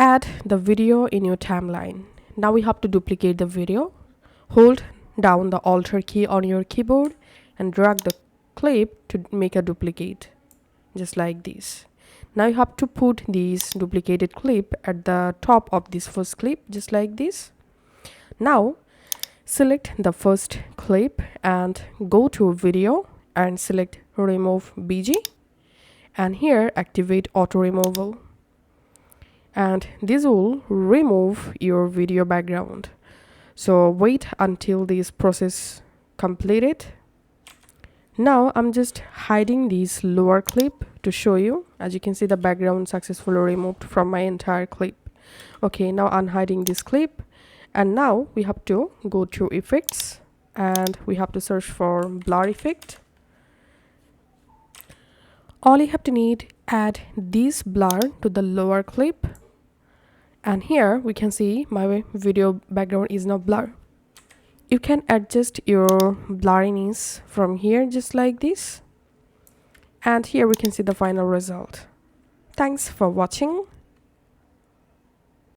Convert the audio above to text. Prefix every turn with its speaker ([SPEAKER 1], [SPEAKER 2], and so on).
[SPEAKER 1] add the video in your timeline. Now we have to duplicate the video. Hold down the Alt key on your keyboard and drag the clip to make a duplicate, just like this. Now you have to put this duplicated clip at the top of this first clip, just like this. Now select the first clip and go to video and select remove BG, and here activate auto removal, and this will remove your video background. So wait until this process completed. Now I'm just hiding this lower clip to show you. As you can see, the background successfully removed from my entire clip. Okay, now unhiding this clip, and now we have to go to effects and we have to search for blur effect. All you have to need, add this blur to the lower clip, and here we can see my video background is now blurred. You can adjust your blurriness from here, just like this, and here we can see the final result. Thanks for watching.